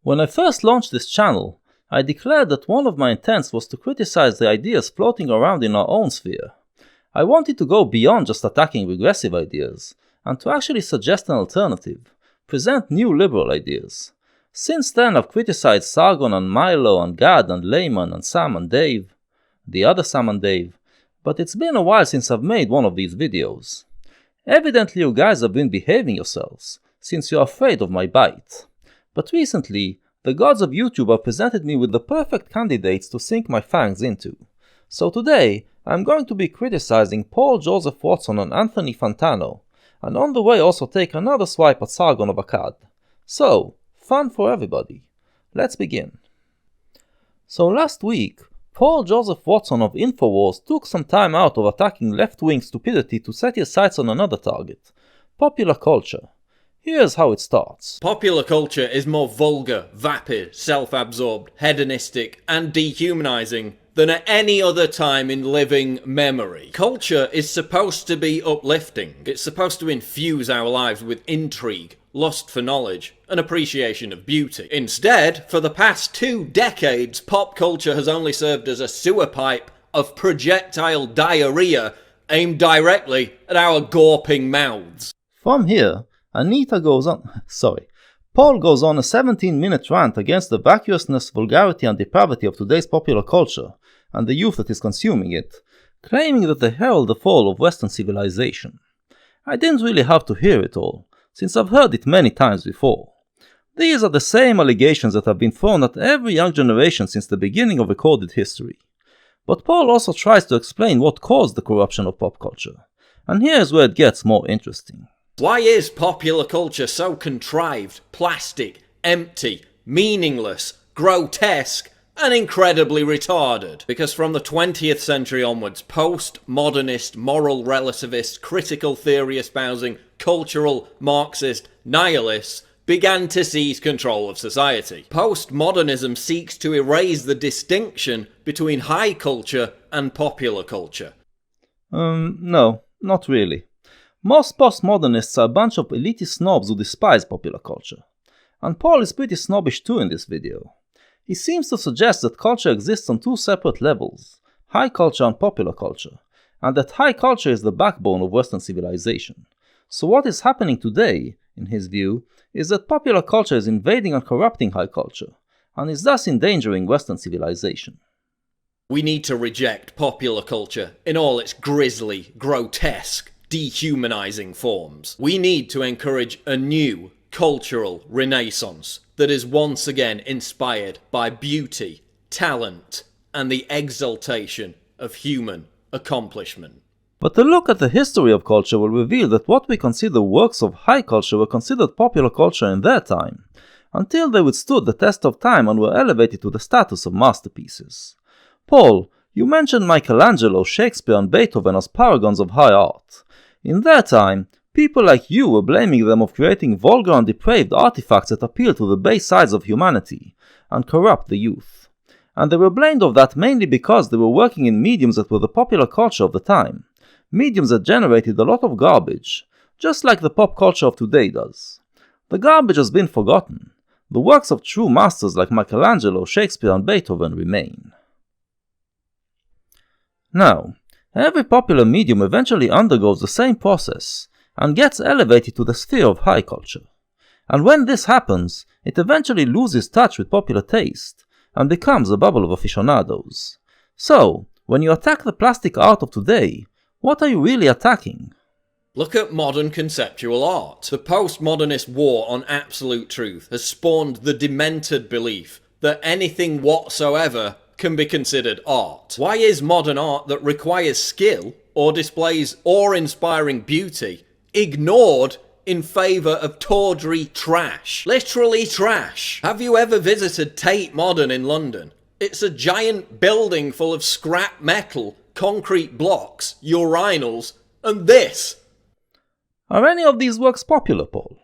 When I first launched this channel, I declared that one of my intents was to criticize the ideas floating around in our own sphere. I wanted to go beyond just attacking regressive ideas, and to actually suggest an alternative, present new liberal ideas. Since then I've criticized Sargon and Milo and Gad and Layman and Sam and Dave, the other Sam and Dave, but it's been a while since I've made one of these videos. Evidently you guys have been behaving yourselves, since you're afraid of my bite. But recently, the gods of YouTube have presented me with the perfect candidates to sink my fangs into. So today, I'm going to be criticizing Paul Joseph Watson and Anthony Fantano, and on the way also take another swipe at Sargon of Akkad. So, fun for everybody. Let's begin. So last week, Paul Joseph Watson of Infowars took some time out of attacking left-wing stupidity to set his sights on another target, popular culture. Here's how it starts. Popular culture is more vulgar, vapid, self-absorbed, hedonistic, and dehumanizing than at any other time in living memory. Culture is supposed to be uplifting. It's supposed to infuse our lives with intrigue, lust for knowledge, and appreciation of beauty. Instead, for the past 2 decades, pop culture has only served as a sewer pipe of projectile diarrhea aimed directly at our gawping mouths. From here, Paul goes on a 17-minute rant against the vacuousness, vulgarity, and depravity of today's popular culture, and the youth that is consuming it, claiming that they herald the fall of Western civilization. I didn't really have to hear it all, since I've heard it many times before. These are the same allegations that have been thrown at every young generation since the beginning of recorded history. But Paul also tries to explain what caused the corruption of pop culture, and here's where it gets more interesting. Why is popular culture so contrived, plastic, empty, meaningless, grotesque, and incredibly retarded? Because from the 20th century onwards, post-modernist, moral relativist, critical theory espousing, cultural, Marxist, nihilists began to seize control of society. Postmodernism seeks to erase the distinction between high culture and popular culture. No, not really. Most postmodernists are a bunch of elitist snobs who despise popular culture. And Paul is pretty snobbish too in this video. He seems to suggest that culture exists on 2 separate levels, high culture and popular culture, and that high culture is the backbone of Western civilization. So what is happening today, in his view, is that popular culture is invading and corrupting high culture, and is thus endangering Western civilization. We need to reject popular culture in all its grisly, grotesque, dehumanizing forms. We need to encourage a new cultural renaissance that is once again inspired by beauty, talent, and the exaltation of human accomplishment. But a look at the history of culture will reveal that what we consider works of high culture were considered popular culture in their time, until they withstood the test of time and were elevated to the status of masterpieces. Paul, you mentioned Michelangelo, Shakespeare, and Beethoven as paragons of high art. In their time, people like you were blaming them of creating vulgar and depraved artifacts that appeal to the base sides of humanity and corrupt the youth. And they were blamed of that mainly because they were working in mediums that were the popular culture of the time, mediums that generated a lot of garbage, just like the pop culture of today does. The garbage has been forgotten. The works of true masters like Michelangelo, Shakespeare, and Beethoven remain. Now, every popular medium eventually undergoes the same process and gets elevated to the sphere of high culture. And when this happens, it eventually loses touch with popular taste and becomes a bubble of aficionados. So, when you attack the plastic art of today, what are you really attacking? Look at modern conceptual art. The postmodernist war on absolute truth has spawned the demented belief that anything whatsoever can be considered art. Why is modern art that requires skill or displays awe-inspiring beauty ignored in favour of tawdry trash? Literally trash. Have you ever visited Tate Modern in London? It's a giant building full of scrap metal, concrete blocks, urinals, and this. Are any of these works popular, Paul?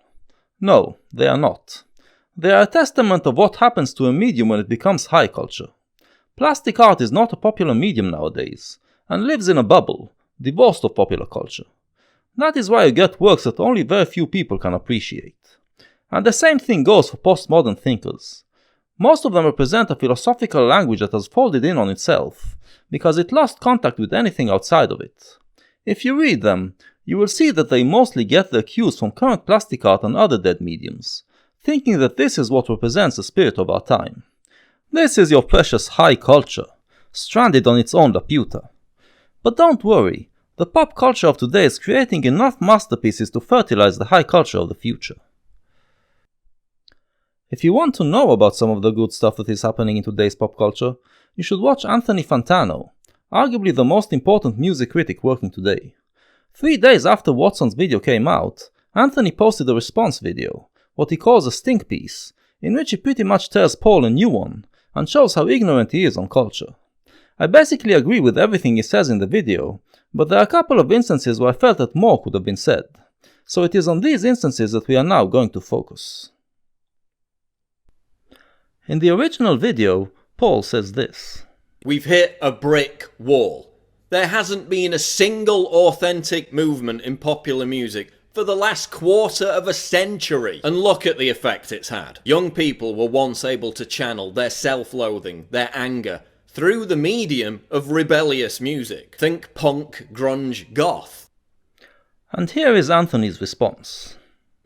No, they are not. They are a testament of what happens to a medium when it becomes high culture. Plastic art is not a popular medium nowadays, and lives in a bubble, divorced of popular culture. That is why you get works that only very few people can appreciate. And the same thing goes for postmodern thinkers. Most of them represent a philosophical language that has folded in on itself, because it lost contact with anything outside of it. If you read them, you will see that they mostly get their cues from current plastic art and other dead mediums, thinking that this is what represents the spirit of our time. This is your precious high culture, stranded on its own Laputa. But don't worry, the pop culture of today is creating enough masterpieces to fertilize the high culture of the future. If you want to know about some of the good stuff that is happening in today's pop culture, you should watch Anthony Fantano, arguably the most important music critic working today. 3 days after Watson's video came out, Anthony posted a response video, what he calls a stink piece, in which he pretty much tears Paul a new one, and shows how ignorant he is on culture. I basically agree with everything he says in the video, but there are a couple of instances where I felt that more could have been said, so it is on these instances that we are now going to focus. In the original video, Paul says this: "We've hit a brick wall. There hasn't been a single authentic movement in popular music for the last quarter of a century. And look at the effect it's had. Young people were once able to channel their self-loathing, their anger, through the medium of rebellious music. Think punk, grunge, goth." And here is Anthony's response.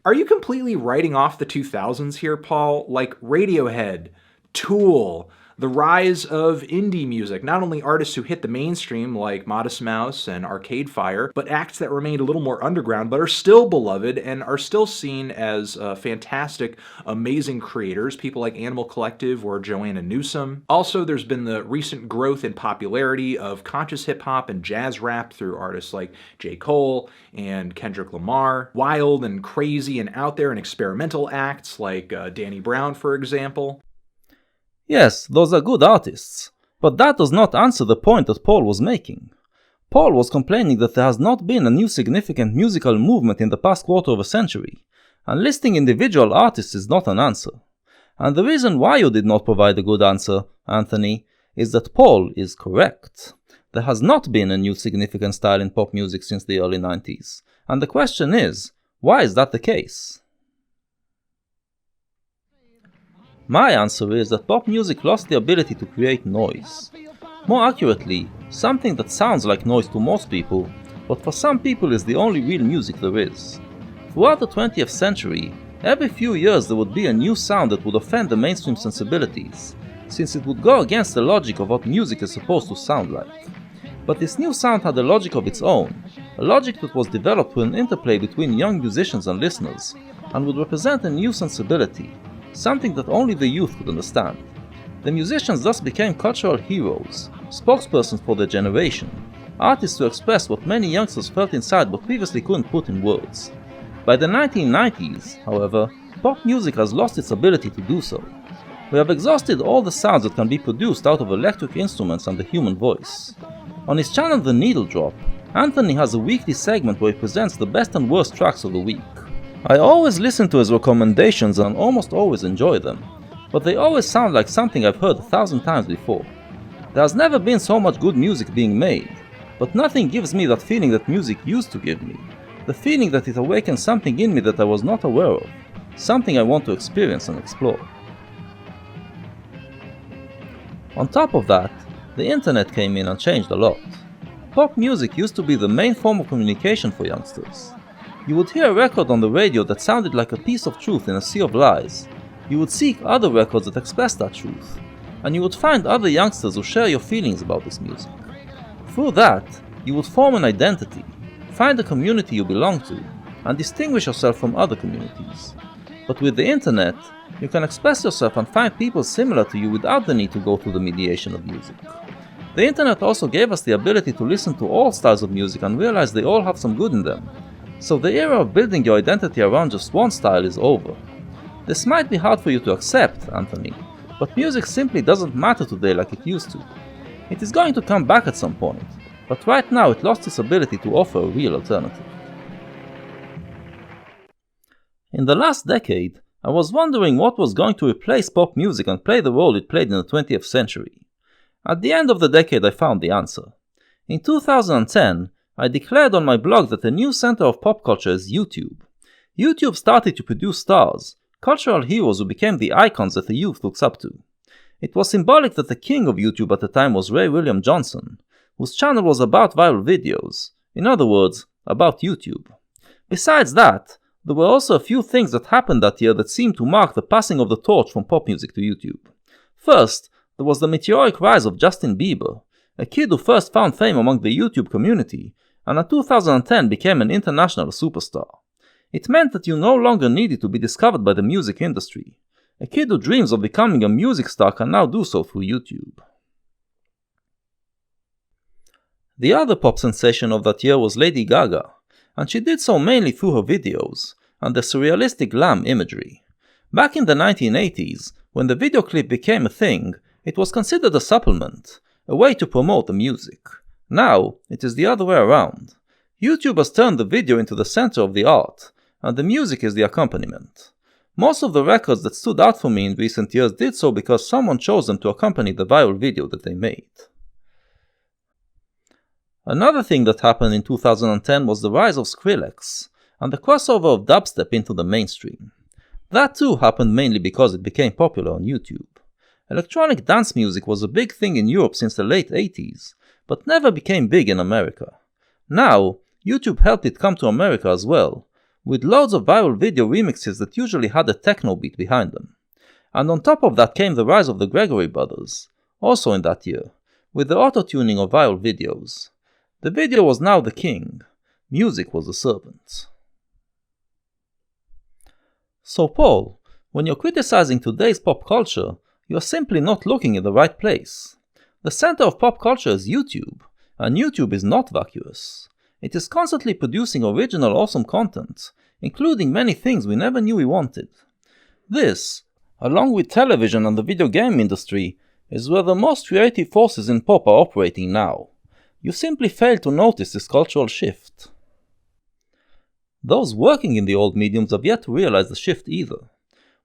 Are you completely writing off the 2000s here, Paul? Like Radiohead, Tool, the rise of indie music, not only artists who hit the mainstream like Modest Mouse and Arcade Fire, but acts that remained a little more underground but are still beloved and are still seen as fantastic, amazing creators, people like Animal Collective or Joanna Newsom. Also, there's been the recent growth in popularity of conscious hip-hop and jazz rap through artists like J. Cole and Kendrick Lamar. Wild and crazy and out there and experimental acts like Danny Brown, for example. Yes, those are good artists, but that does not answer the point that Paul was making. Paul was complaining that there has not been a new significant musical movement in the past quarter of a century, and listing individual artists is not an answer. And the reason why you did not provide a good answer, Anthony, is that Paul is correct. There has not been a new significant style in pop music since the early 90s, and the question is, why is that the case? My answer is that pop music lost the ability to create noise. More accurately, something that sounds like noise to most people, but for some people is the only real music there is. Throughout the 20th century, every few years there would be a new sound that would offend the mainstream sensibilities, since it would go against the logic of what music is supposed to sound like. But this new sound had a logic of its own, a logic that was developed through an interplay between young musicians and listeners, and would represent a new sensibility, something that only the youth could understand. The musicians thus became cultural heroes, spokespersons for their generation, artists who expressed what many youngsters felt inside but previously couldn't put in words. By the 1990s, however, pop music has lost its ability to do so. We have exhausted all the sounds that can be produced out of electric instruments and the human voice. On his channel The Needle Drop, Anthony has a weekly segment where he presents the best and worst tracks of the week. I always listen to his recommendations and almost always enjoy them, but they always sound like something I've heard 1,000 times before. There has never been so much good music being made, but nothing gives me that feeling that music used to give me, the feeling that it awakens something in me that I was not aware of, something I want to experience and explore. On top of that, the internet came in and changed a lot. Pop music used to be the main form of communication for youngsters. You would hear a record on the radio that sounded like a piece of truth in a sea of lies. You would seek other records that expressed that truth, and you would find other youngsters who share your feelings about this music. Through that, you would form an identity, find a community you belong to, and distinguish yourself from other communities. But with the internet, you can express yourself and find people similar to you without the need to go through the mediation of music. The internet also gave us the ability to listen to all styles of music and realize they all have some good in them. So the era of building your identity around just one style is over. This might be hard for you to accept, Anthony, but music simply doesn't matter today like it used to. It is going to come back at some point, but right now it lost its ability to offer a real alternative. In the last decade, I was wondering what was going to replace pop music and play the role it played in the 20th century. At the end of the decade I found the answer. In 2010, I declared on my blog that the new center of pop culture is YouTube. YouTube started to produce stars, cultural heroes who became the icons that the youth looks up to. It was symbolic that the king of YouTube at the time was Ray William Johnson, whose channel was about viral videos, in other words, about YouTube. Besides that, there were also a few things that happened that year that seemed to mark the passing of the torch from pop music to YouTube. First, there was the meteoric rise of Justin Bieber, a kid who first found fame among the YouTube community, and in 2010 became an international superstar. It meant that you no longer needed to be discovered by the music industry. A kid who dreams of becoming a music star can now do so through YouTube. The other pop sensation of that year was Lady Gaga, and she did so mainly through her videos and the surrealistic glam imagery. Back in the 1980s, when the video clip became a thing, it was considered a supplement, a way to promote the music. Now, it is the other way around. YouTube has turned the video into the center of the art, and the music is the accompaniment. Most of the records that stood out for me in recent years did so because someone chose them to accompany the viral video that they made. Another thing that happened in 2010 was the rise of Skrillex, and the crossover of dubstep into the mainstream. That too happened mainly because it became popular on YouTube. Electronic dance music was a big thing in Europe since the late 80s, but never became big in America. Now, YouTube helped it come to America as well, with loads of viral video remixes that usually had a techno beat behind them. And on top of that came the rise of the Gregory Brothers, also in that year, with the auto-tuning of viral videos. The video was now the king, music was the servant. So Paul, when you're criticizing today's pop culture, you're simply not looking in the right place. The center of pop culture is YouTube, and YouTube is not vacuous. It is constantly producing original awesome content, including many things we never knew we wanted. This, along with television and the video game industry, is where the most creative forces in pop are operating now. You simply fail to notice this cultural shift. Those working in the old mediums have yet to realize the shift either.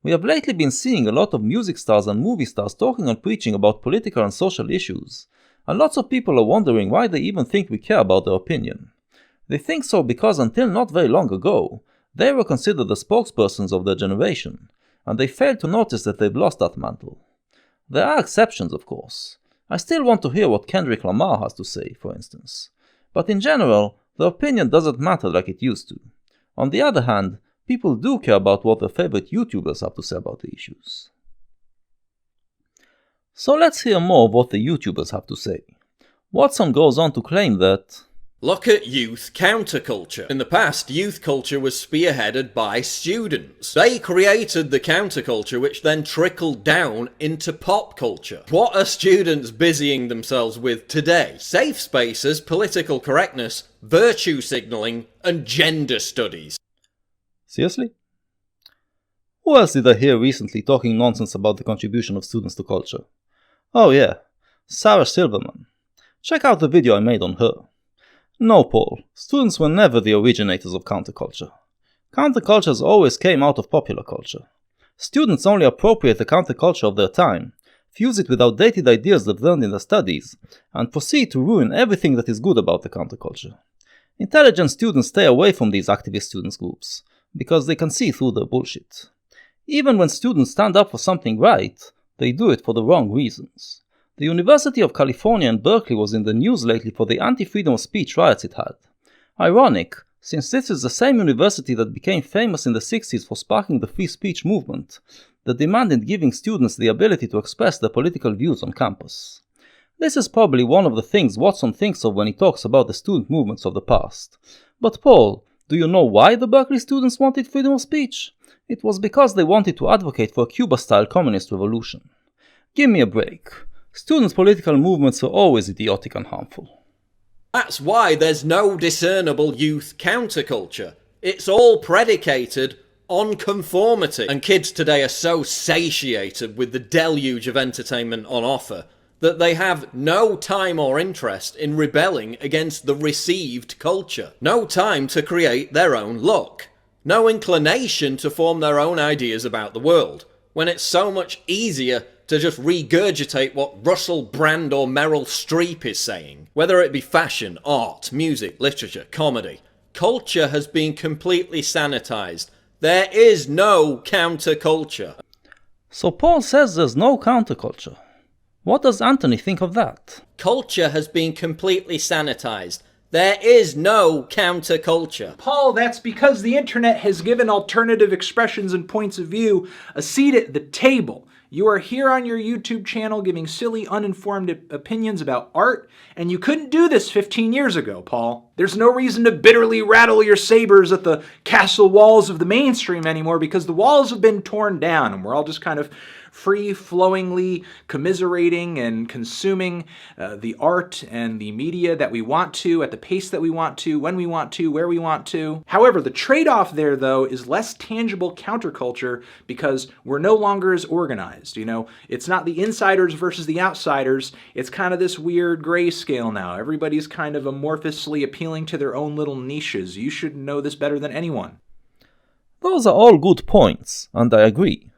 We have lately been seeing a lot of music stars and movie stars talking and preaching about political and social issues, and lots of people are wondering why they even think we care about their opinion. They think so because until not very long ago, they were considered the spokespersons of their generation, and they failed to notice that they've lost that mantle. There are exceptions, of course. I still want to hear what Kendrick Lamar has to say, for instance. But in general, their opinion doesn't matter like it used to. On the other hand, people do care about what their favorite YouTubers have to say about the issues. So let's hear more of what the YouTubers have to say. Watson goes on to claim that look at youth counterculture. In the past, youth culture was spearheaded by students. They created the counterculture which then trickled down into pop culture. What are students busying themselves with today? Safe spaces, political correctness, virtue signalling, and gender studies. Seriously? Who else did I hear recently talking nonsense about the contribution of students to culture? Oh yeah, Sarah Silverman. Check out the video I made on her. No, Paul, students were never the originators of counterculture. Countercultures always came out of popular culture. Students only appropriate the counterculture of their time, fuse it with outdated ideas they've learned in their studies, and proceed to ruin everything that is good about the counterculture. Intelligent students stay away from these activist students groups, because they can see through their bullshit. Even when students stand up for something right, they do it for the wrong reasons. The University of California in Berkeley was in the news lately for the anti-freedom of speech riots it had. Ironic, since this is the same university that became famous in the 60s for sparking the free speech movement, that demanded giving students the ability to express their political views on campus. This is probably one of the things Watson thinks of when he talks about the student movements of the past. But Paul, do you know why the Berkeley students wanted freedom of speech? It was because they wanted to advocate for a Cuba-style communist revolution. Give me a break. Students' political movements are always idiotic and harmful. That's why there's no discernible youth counterculture. It's all predicated on conformity. And kids today are so satiated with the deluge of entertainment on offer that they have no time or interest in rebelling against the received culture. No time to create their own look. No inclination to form their own ideas about the world, when it's so much easier to just regurgitate what Russell Brand or Meryl Streep is saying. Whether it be fashion, art, music, literature, comedy, culture has been completely sanitized There is no counterculture. So Paul says there's no counterculture. What does Anthony think of that? Culture has been completely sanitized. There is no counterculture. Paul, that's because the internet has given alternative expressions and points of view a seat at the table. You are here on your YouTube channel giving silly, uninformed opinions about art, and you couldn't do this 15 years ago, Paul. There's no reason to bitterly rattle your sabers at the castle walls of the mainstream anymore because the walls have been torn down and we're all just kind of free-flowingly commiserating and consuming the art and the media that we want to, at the pace that we want to, when we want to, where we want to. However, the trade-off there, though, is less tangible counterculture because we're no longer as organized. You know, it's not the insiders versus the outsiders. It's kind of this weird grayscale now. Everybody's kind of amorphously appealing to their own little niches. You should know this better than anyone. Those are all good points, and I agree.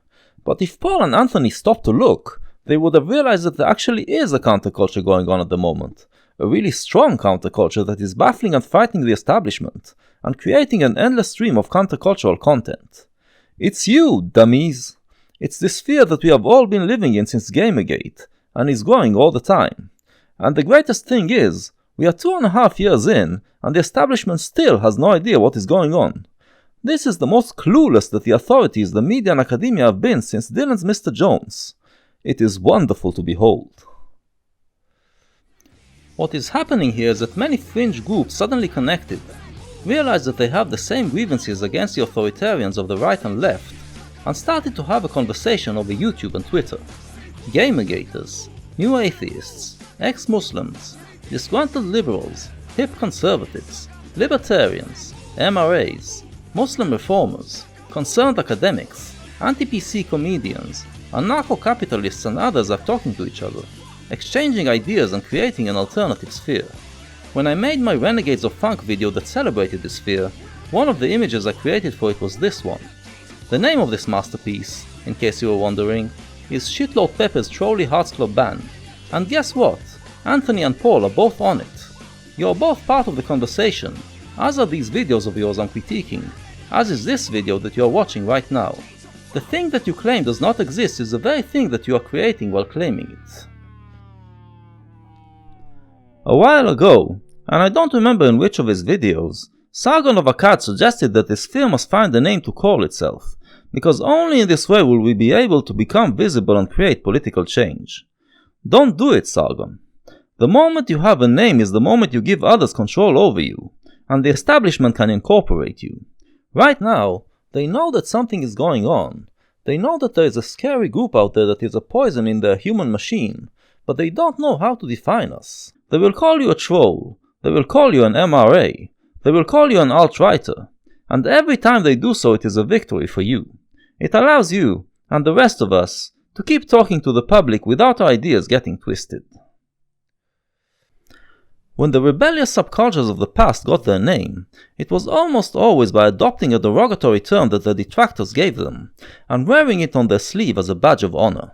But if Paul and Anthony stopped to look, they would have realized that there actually is a counterculture going on at the moment. A really strong counterculture that is baffling and frightening the establishment, and creating an endless stream of countercultural content. It's you, dummies! It's this sphere that we have all been living in since Gamergate, and is growing all the time. And the greatest thing is, we are 2.5 years in, and the establishment still has no idea what is going on. This is the most clueless that the authorities, the media and academia have been since Dylan's Mr. Jones. It is wonderful to behold. What is happening here is that many fringe groups suddenly connected, realized that they have the same grievances against the authoritarians of the right and left, and started to have a conversation over YouTube and Twitter. Gamergaters, new atheists, ex-Muslims, disgruntled liberals, hip conservatives, libertarians, MRAs, Muslim reformers, concerned academics, anti-PC comedians, anarcho-capitalists and others are talking to each other, exchanging ideas and creating an alternative sphere. When I made my Renegades of Funk video that celebrated this sphere, one of the images I created for it was this one. The name of this masterpiece, in case you were wondering, is Shitload Pepper's Trolley Hearts Club Band. And guess what? Anthony and Paul are both on it. You're both part of the conversation, as are these videos of yours I'm critiquing, as is this video that you are watching right now. The thing that you claim does not exist is the very thing that you are creating while claiming it. A while ago, and I don't remember in which of his videos, Sargon of Akkad suggested that this sphere must find a name to call itself, because only in this way will we be able to become visible and create political change. Don't do it, Sargon. The moment you have a name is the moment you give others control over you, and the establishment can incorporate you. Right now, they know that something is going on. They know that there is a scary group out there that is a poison in their human machine, but they don't know how to define us. They will call you a troll, they will call you an MRA, they will call you an alt-righter, and every time they do so it is a victory for you. It allows you, and the rest of us, to keep talking to the public without our ideas getting twisted. When the rebellious subcultures of the past got their name, it was almost always by adopting a derogatory term that the detractors gave them, and wearing it on their sleeve as a badge of honor.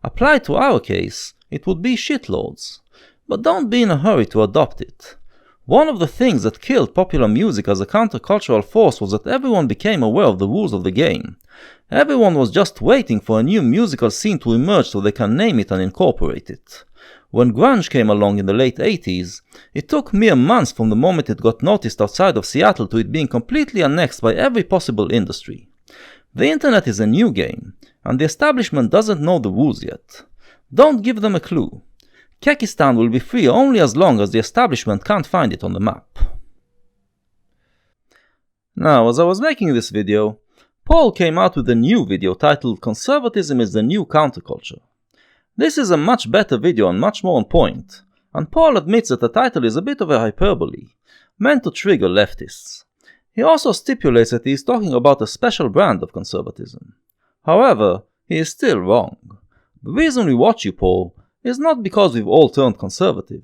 Applied to our case, it would be shitloads. But don't be in a hurry to adopt it. One of the things that killed popular music as a countercultural force was that everyone became aware of the rules of the game. Everyone was just waiting for a new musical scene to emerge so they can name it and incorporate it. When grunge came along in the late 80s, it took mere months from the moment it got noticed outside of Seattle to it being completely annexed by every possible industry. The internet is a new game, and the establishment doesn't know the rules yet. Don't give them a clue. Kekistan will be free only as long as the establishment can't find it on the map. Now, as I was making this video, Paul came out with a new video titled Conservatism is the New Counterculture. This is a much better video and much more on point, and Paul admits that the title is a bit of a hyperbole, meant to trigger leftists. He also stipulates that he is talking about a special brand of conservatism. However, he is still wrong. The reason we watch you, Paul, is not because we've all turned conservative.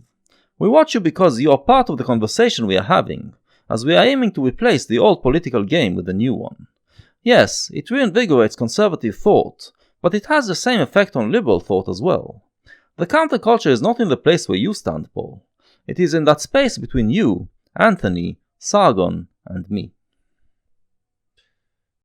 We watch you because you are part of the conversation we are having, as we are aiming to replace the old political game with a new one. Yes, it reinvigorates conservative thought, but it has the same effect on liberal thought as well. The counterculture is not in the place where you stand, Paul. It is in that space between you, Anthony, Sargon, and me.